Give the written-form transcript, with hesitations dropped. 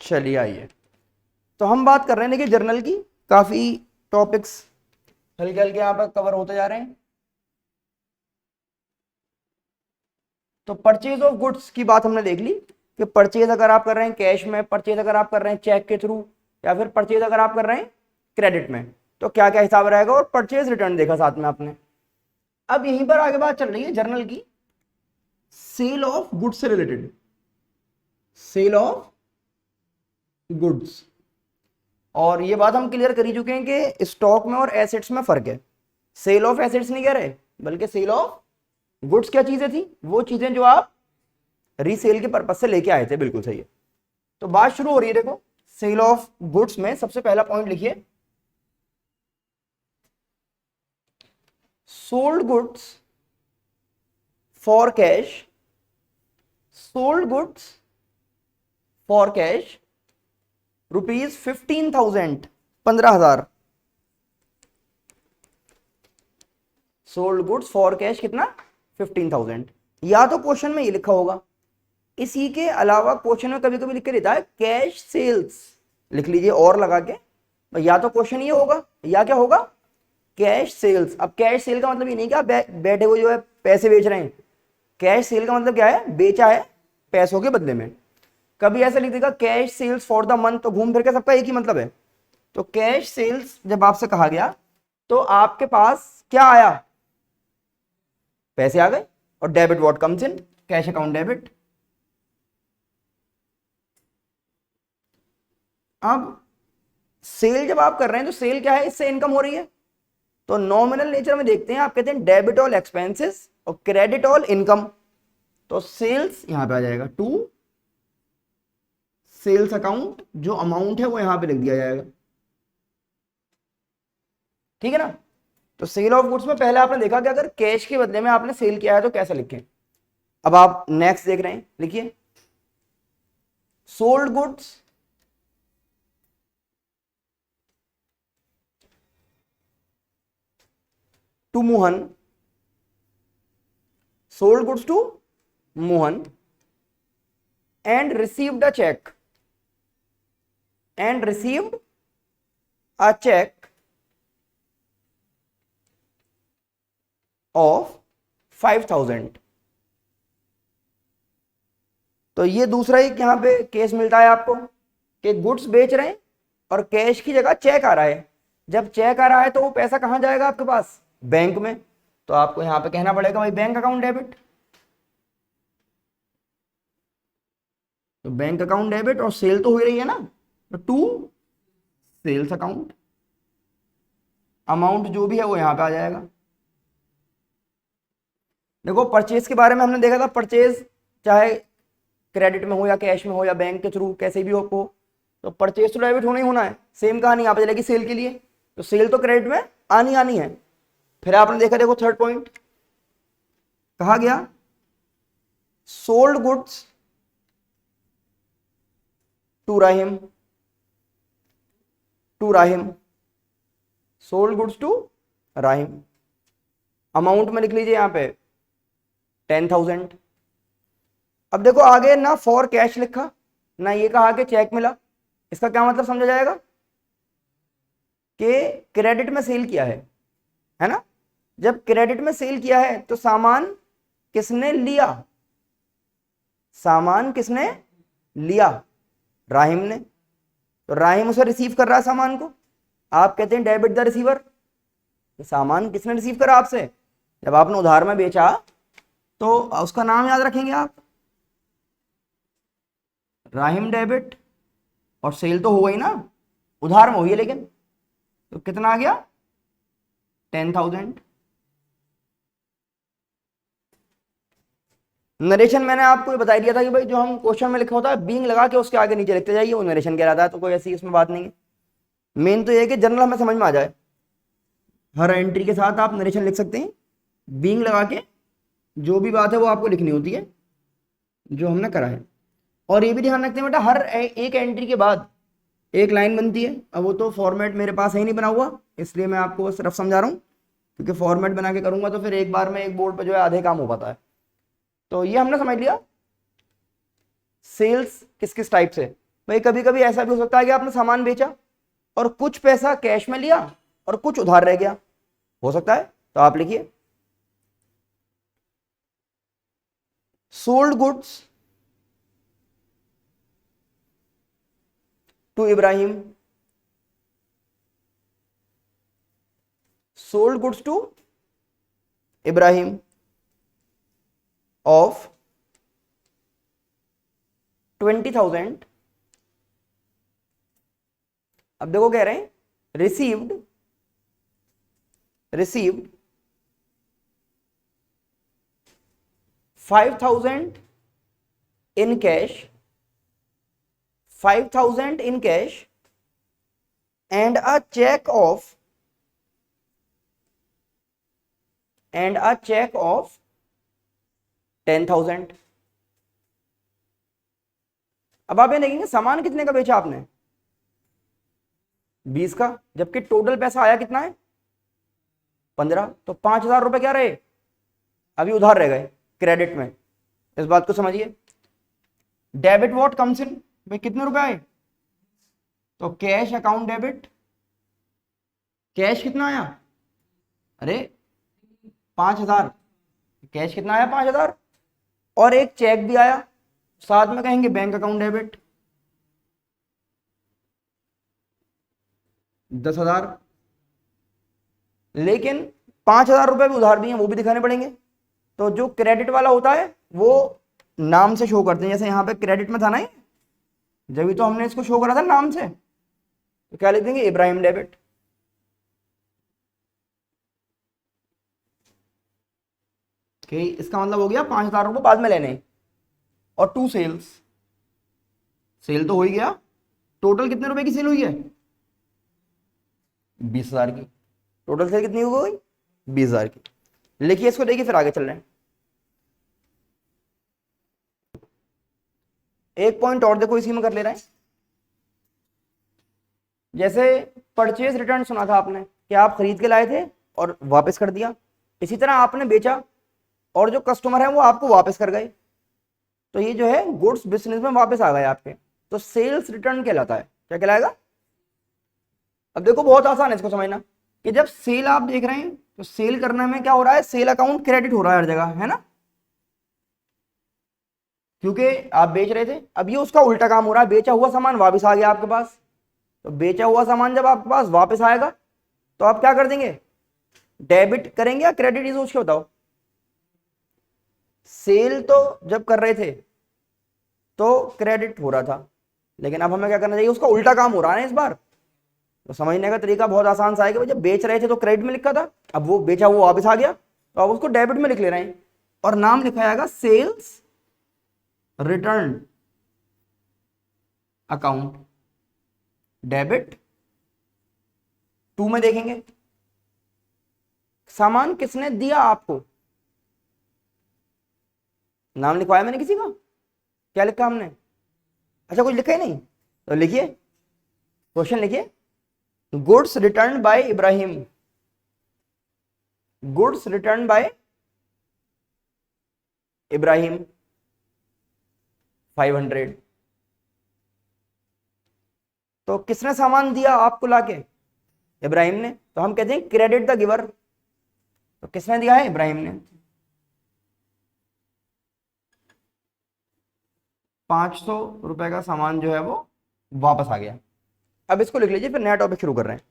चलिए आइए, तो हम बात कर रहे हैं देखिए जर्नल की, काफी टॉपिक्स हल्के हल्के यहाँ पर कवर होते जा रहे हैं। तो परचेज ऑफ गुड्स की बात हमने देख ली कि परचेज अगर आप कर रहे हैं कैश में, परचेज अगर आप कर रहे हैं चेक के थ्रू, या फिर परचेज अगर आप कर रहे हैं क्रेडिट में, तो क्या क्या हिसाब रहेगा, और परचेज रिटर्न देखा साथ में आपने। अब यहीं पर आगे बात चल रही है जर्नल की सेल ऑफ गुड्स से रिलेटेड, सेल ऑफ गुड्स। और ये बात हम क्लियर कर ही चुके हैं कि स्टॉक में और एसेट्स में फर्क है। सेल ऑफ एसेट्स नहीं कह रहे, बल्कि सेल ऑफ गुड्स क्या चीजें थी, वो चीजें जो आप रीसेल के पर्पज से लेके आए थे। बिल्कुल सही है। तो बात शुरू हो रही है, देखो सेल ऑफ गुड्स में सबसे पहला पॉइंट लिखिए, sold goods for cash, sold goods for cash ₹15,000, 15,000। Sold goods for cash कितना, 15,000। या तो क्वेश्चन में ये लिखा होगा, इसी के अलावा क्वेश्चन में कभी कभी लिख के देता है कैश सेल्स, लिख लीजिए और लगा के। या तो क्वेश्चन ये होगा, या क्या होगा, कैश सेल्स। अब कैश सेल का मतलब ये नहीं कि आप बैठे हुए जो है पैसे बेच रहे हैं। कैश सेल का मतलब क्या है, बेचा है पैसों के बदले में। कभी ऐसा लिख देगा cash sales for the month, तो घूम फिर के सबका एक ही मतलब है। तो कैश सेल्स जब आपसे कहा गया तो आपके पास क्या आया, पैसे आ गए। और debit what comes in, cash account debit. अब सेल जब आप कर रहे हैं तो सेल क्या है, इससे इनकम हो रही है। तो नॉमिनल नेचर में देखते हैं, आप कहते हैं डेबिट ऑल एक्सपेंसेस और क्रेडिट ऑल इनकम। तो सेल्स यहां पे आ जाएगा, टू सेल्स अकाउंट, जो अमाउंट है वो यहां पे लिख दिया जाएगा। ठीक है ना। तो सेल ऑफ गुड्स में पहले आपने देखा कि अगर कैश के बदले में आपने सेल किया है तो कैसे लिखें। अब आप नेक्स्ट देख रहे हैं, लिखिए sold goods to Mohan, sold goods to Mohan and received a check of 5,000। तो ये दूसरा एक यहां पे केस मिलता है आपको कि गुड्स बेच रहे हैं और कैश की जगह चेक आ रहा है। जब चेक आ रहा है तो वो पैसा कहां जाएगा आपके पास, बैंक में। तो आपको यहां पे कहना पड़ेगा भाई बैंक अकाउंट डेबिट। तो बैंक अकाउंट डेबिट, और सेल तो हो रही है ना, तो टू सेल्स अकाउंट, अमाउंट जो भी है वो यहां पे आ जाएगा। देखो परचेज के बारे में हमने देखा था, परचेज चाहे क्रेडिट में हो या कैश में हो या बैंक के थ्रू कैसे भी हो, तो परचेज तो डेबिट होना ही होना है। सेम कहानी यहाँ पे चलेगी सेल के लिए, तो सेल तो क्रेडिट में आनी है। फिर आपने देखा, देखो थर्ड पॉइंट कहा गया sold goods to Rahim, sold goods to Rahim. Amount में लिख लीजिए यहां पे 10,000। अब देखो आगे ना फॉर कैश लिखा, ना ये कहा कि चेक मिला। इसका क्या मतलब समझा जाएगा कि क्रेडिट में सेल किया है ना। जब क्रेडिट में सेल किया है तो सामान किसने लिया, सामान किसने लिया, राहिम ने। तो राहिम उसे रिसीव कर रहा है सामान को, आप कहते हैं डेबिट द रिसीवर। तो सामान किसने रिसीव करा आपसे, जब आपने उधार में बेचा तो उसका नाम याद रखेंगे आप, राहिम डेबिट। और सेल तो हो गई ना, उधार में हुई है लेकिन, तो कितना आ गया 10,000। नरेशन मैंने आपको बता दिया था कि भाई जो हम क्वेश्चन में लिखा होता है बीइंग लगा के उसके आगे नीचे लिखते जाइए, वो नरेशन कह रहा था। तो कोई ऐसी इसमें बात नहीं है। मेन तो ये है कि जनरल हमें समझ में आ जाए, हर एंट्री के साथ आप नरेशन लिख सकते हैं। बीइंग लगा के जो भी बात है वो आपको लिखनी होती है जो हमने करा है। और ये भी ध्यान रखते हैं बेटा, हर एक एंट्री के बाद एक लाइन बनती है। अब वो तो फॉर्मेट मेरे पास है ही नहीं बना हुआ, इसलिए मैं आपको सिर्फ समझा रहा हूँ, क्योंकि फॉर्मेट बना के करूंगा तो फिर एक बार में एक बोर्ड पर जो है आधे काम हो पाता है। तो ये हमने समझ लिया सेल्स किस किस टाइप से। भाई कभी कभी ऐसा भी हो सकता है कि आपने सामान बेचा और कुछ पैसा कैश में लिया और कुछ उधार रह गया, हो सकता है। तो आप लिखिए sold goods to Ibrahim, sold goods to Ibrahim of 20,000। अब देखो कह रहे हैं received 5,000 in cash, 5,000 in cash and a check of 10,000। अब आप ये देखेंगे सामान कितने का बेचा आपने, 20 का, जबकि टोटल पैसा आया कितना है 15। तो 5,000 रुपए क्या रहे, अभी उधार रह गए क्रेडिट में। इस बात को समझिए। डेबिट व्हाट कम्स इन, भाई कितने रुपए आए, तो कैश अकाउंट डेबिट, कैश कितना आया, अरे 5,000, कैश कितना आया 5,000, और एक चेक भी आया, साथ में कहेंगे बैंक अकाउंट डेबिट 10,000। लेकिन 5,000 रुपए भी उधार भी हैं, वो भी दिखाने पड़ेंगे। तो जो क्रेडिट वाला होता है वो नाम से शो करते हैं, जैसे यहाँ पे क्रेडिट में था ना, जब भी तो हमने इसको शो करा था नाम से, तो क्या लिख देंगे इब्राहिम डेबिट। इसका मतलब हो गया 5,000 रुपए बाद में लेने। और टू सेल्स, सेल तो हो ही गया, टोटल कितने रुपए की सेल हुई है 20,000 की, टोटल सेल कितनी हो गई 20,000 की। लिखिए इसको, देखिए फिर आगे चल रहे हैं। एक पॉइंट और देखो इसी में कर ले रहे हैं। जैसे परचेज रिटर्न सुना था आपने कि आप खरीद के लाए थे और वापस कर दिया, इसी तरह आपने बेचा और जो कस्टमर है वो आपको वापस कर गए, तो ये जो है गुड्स बिजनेस में वापस आ गए आपके, तो सेल्स रिटर्न कहलाता है। क्या कहलाएगा, अब देखो बहुत आसान है इसको समझना, कि जब सेल आप देख रहे हैं तो सेल करने में क्या हो रहा है, सेल अकाउंट क्रेडिट हो रहा है हर जगह, है ना, क्योंकि आप बेच रहे थे। अब ये उसका उल्टा काम हो रहा है, बेचा हुआ सामान वापस आ गया आपके पास, तो बेचा हुआ सामान जब आपके पास वापस आएगा तो आप क्या कर देंगे, डेबिट करेंगे या क्रेडिट, ये सोच के बताओ। सेल तो जब कर रहे थे तो क्रेडिट हो रहा था, लेकिन अब हमें क्या करना चाहिए, उसका उल्टा काम हो रहा है ना इस बार। तो समझने का तरीका बहुत आसान सा है कि जब बेच रहे थे तो क्रेडिट में लिखा था, अब वो बेचा हुआ वापस आ गया तो अब उसको डेबिट में लिख ले रहे हैं, और नाम लिखा जाएगा sales return account debit. To में देखेंगे सामान किसने दिया आपको, नाम लिखवाया मैंने किसी का, क्या लिखा हमने, अच्छा कुछ लिखा ही नहीं, तो लिखिए क्वेश्चन लिखिए, goods return by Ibrahim, goods return by Ibrahim 500। तो किसने सामान दिया आपको लाके, इब्राहिम ने, तो हम कहते हैं क्रेडिट द गिवर, तो किसने दिया है, इब्राहिम ने। 500 रुपए का सामान जो है वो वापस आ गया। अब इसको लिख लीजिए, फिर नया टॉपिक शुरू कर रहे हैं।